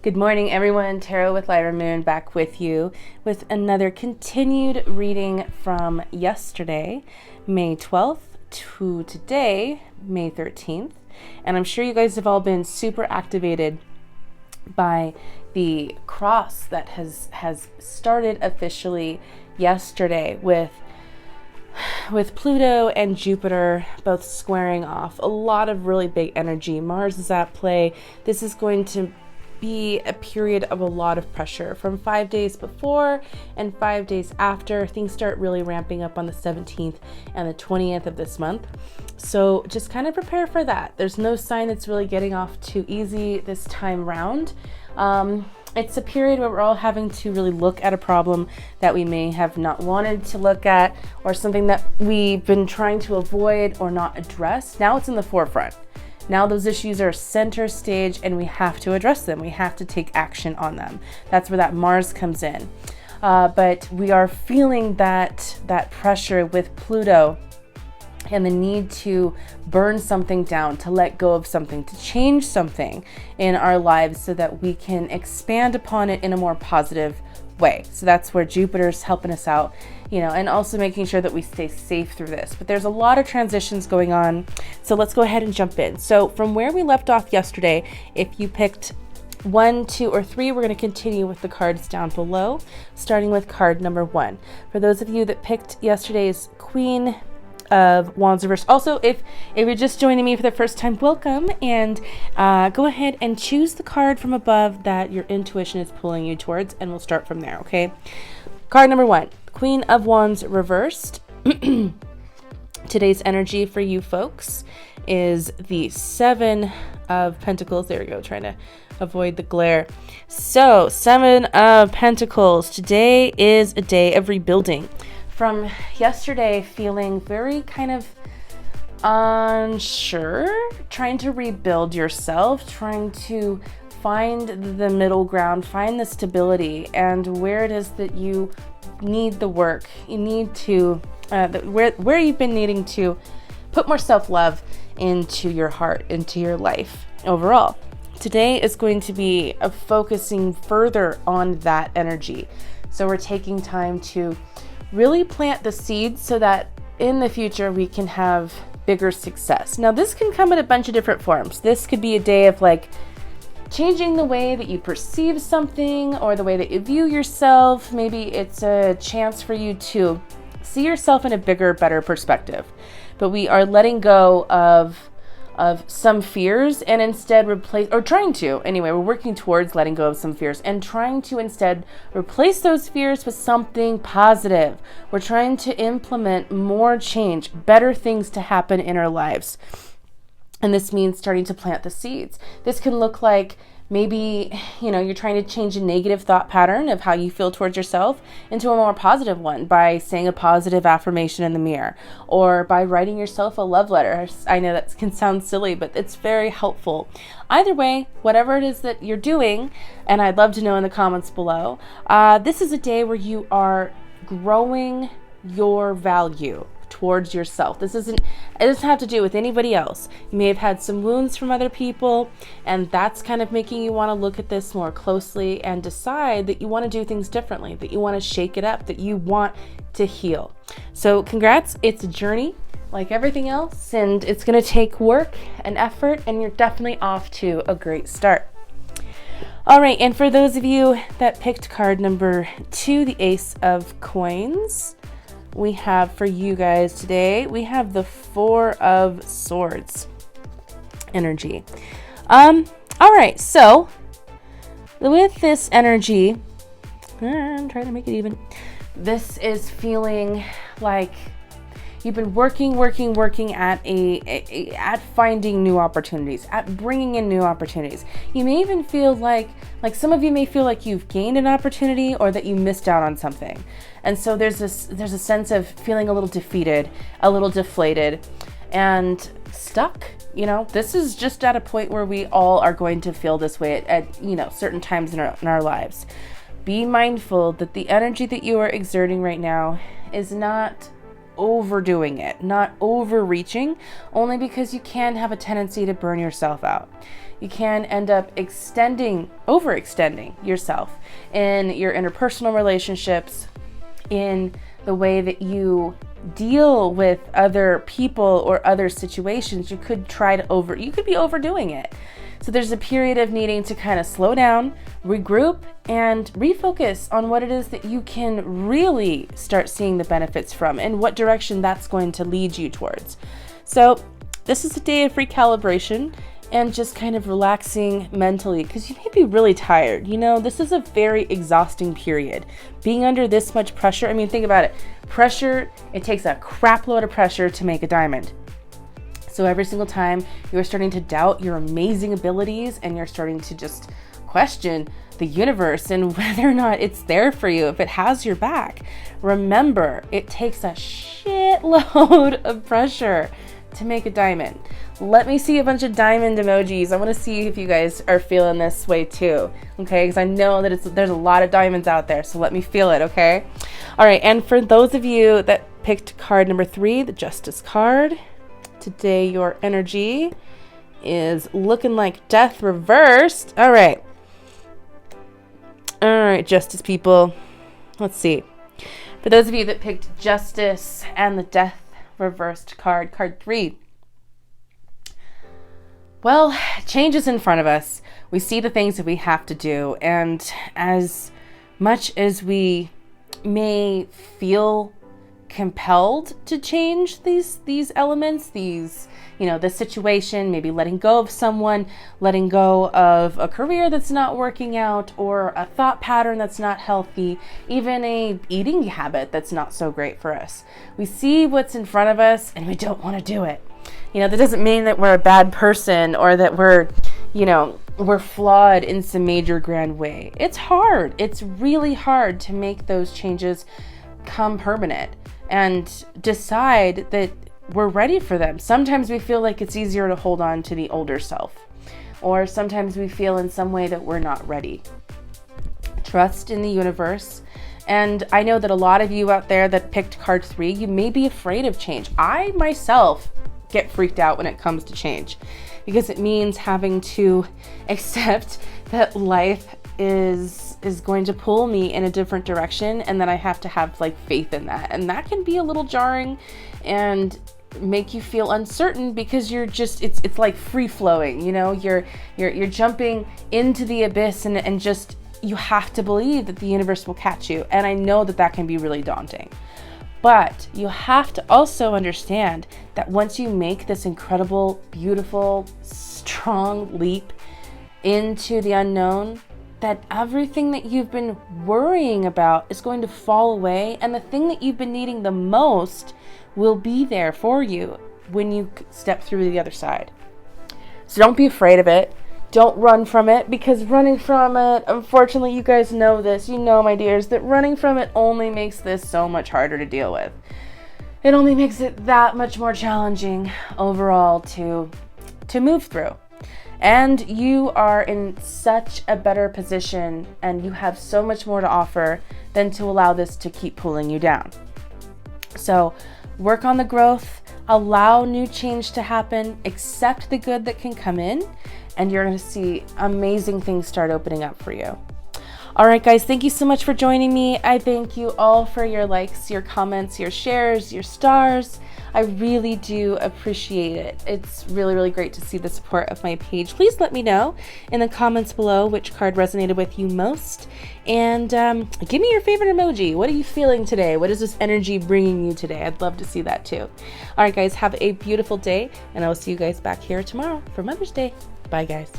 Good morning, everyone. Tarot with Lyra Moon back with you with another continued reading from yesterday, May 12th, to today, May 13th. And I'm sure you guys have all been super activated by the cross that has started officially yesterday with Pluto and Jupiter both squaring off. A lot of really big energy. Mars is at play. This is going to be a period of a lot of pressure from 5 days before and 5 days after. Things start really ramping up on the 17th and the 20th of this month. So just kind of prepare for that. There's no sign it's really getting off too easy this time round. It's a period where we're all having to really look at a problem that we may have not wanted to look at, or something that we've been trying to avoid or not address. Now it's in the forefront. Now those issues are center stage and we have to address them. We have to take action on them. That's where that Mars comes in. But we are feeling that pressure with Pluto and the need to burn something down, to let go of something, to change something in our lives so that we can expand upon it in a more positive way. So that's where Jupiter's helping us out, and also making sure that we stay safe through this. But there's a lot of transitions going on. So let's go ahead and jump in. So from where we left off yesterday, if you picked 1, 2, or 3, we're going to continue with the cards down below, starting with card number 1. For those of you that picked yesterday's Queen of Wands reversed. Also, if you're just joining me for the first time, welcome, and go ahead and choose the card from above that your intuition is pulling you towards, and we'll start from there, okay? Card number 1, Queen of Wands reversed. Today's energy for you folks is the 7 of Pentacles. There we go, trying to avoid the glare. So, 7 of Pentacles. Today is a day of rebuilding. From yesterday, feeling very kind of unsure, trying to rebuild yourself, trying to find the middle ground, find the stability, and where it is that you need the work. You need to, where you've been needing to put more self-love into your heart, into your life overall. Today is going to be focusing further on that energy. So we're taking time to really plant the seeds so that in the future we can have bigger success. Now this can come in a bunch of different forms. This could be a day of changing the way that you perceive something or the way that you view yourself. Maybe it's a chance for you to see yourself in a bigger, better perspective. But we are letting go of some fears and instead replace, or trying to, anyway, we're working towards letting go of some fears and trying to instead replace those fears with something positive. We're trying to implement more change, better things to happen in our lives. And this means starting to plant the seeds. This can look like maybe, you're trying to change a negative thought pattern of how you feel towards yourself into a more positive one by saying a positive affirmation in the mirror, or by writing yourself a love letter. I know that can sound silly, but it's very helpful. Either way, whatever it is that you're doing, and I'd love to know in the comments below, this is a day where you are growing your value towards yourself. It doesn't have to do with anybody else. You may have had some wounds from other people, and that's kind of making you want to look at this more closely and decide that you want to do things differently, that you want to shake it up, that you want to heal. So congrats, it's a journey like everything else, and it's going to take work and effort, and you're definitely off to a great start. All right, and for those of you that picked card number 2, the Ace of Coins, we have for you guys today, we have the 4 of Swords energy. All right, so with this energy, I'm trying to make it even. This is feeling like you've been working at finding new opportunities, at bringing in new opportunities. You may even feel like some of you may feel like you've gained an opportunity or that you missed out on something. And so there's a sense of feeling a little defeated, a little deflated, and stuck. This is just at a point where we all are going to feel this way at certain times in our lives. Be mindful that the energy that you are exerting right now is not overdoing it, not overreaching, only because you can have a tendency to burn yourself out. You can end up overextending yourself in your interpersonal relationships, in the way that you deal with other people or other situations. You could be overdoing it. So there's a period of needing to kind of slow down, regroup, and refocus on what it is that you can really start seeing the benefits from and what direction that's going to lead you towards. So this is a day of recalibration and just kind of relaxing mentally, because you may be really tired. This is a very exhausting period. Being under this much pressure, I mean, think about it. Pressure, it takes a crap load of pressure to make a diamond. So every single time you're starting to doubt your amazing abilities and you're starting to just question the universe and whether or not it's there for you, if it has your back, remember, it takes a shitload of pressure to make a diamond. Let me see a bunch of diamond emojis. I want to see if you guys are feeling this way too, okay? Because I know that there's a lot of diamonds out there, so let me feel it, okay? All right, and for those of you that picked card number 3, the Justice card, today your energy is looking like death reversed. All right, Justice people. Let's see. For those of you that picked Justice and the death reversed card 3. Well, change is in front of us. We see the things that we have to do, and as much as we may feel compelled to change these elements, this situation, maybe letting go of someone, letting go of a career that's not working out, or a thought pattern that's not healthy, even a eating habit that's not so great for us. We see what's in front of us and we don't want to do it. That doesn't mean that we're a bad person or that we're flawed in some major grand way. It's hard. It's really hard to make those changes come permanent and decide that we're ready for them. Sometimes we feel like it's easier to hold on to the older self, or sometimes we feel in some way that we're not ready. Trust in the universe. And I know that a lot of you out there that picked card 3, you may be afraid of change. I myself get freaked out when it comes to change, because it means having to accept that life is going to pull me in a different direction, and then I have to have faith in that. And that can be a little jarring and make you feel uncertain, because you're just it's like free flowing, you're jumping into the abyss, and just you have to believe that the universe will catch you. And I know that can be really daunting. But you have to also understand that once you make this incredible, beautiful, strong leap into the unknown, that everything that you've been worrying about is going to fall away, and the thing that you've been needing the most will be there for you when you step through the other side. So don't be afraid of it. Don't run from it, because running from it, unfortunately, you guys know this, my dears, that running from it only makes this so much harder to deal with. It only makes it that much more challenging overall to move through. And you are in such a better position, and you have so much more to offer than to allow this to keep pulling you down. So work on the growth, allow new change to happen, accept the good that can come in, and you're going to see amazing things start opening up for you. All right, guys, thank you so much for joining me. I thank you all for your likes, your comments, your shares, your stars. I really do appreciate it. It's really, really great to see the support of my page. Please let me know in the comments below which card resonated with you most. And give me your favorite emoji. What are you feeling today? What is this energy bringing you today? I'd love to see that too. All right, guys, have a beautiful day, and I will see you guys back here tomorrow for Mother's Day. Bye, guys.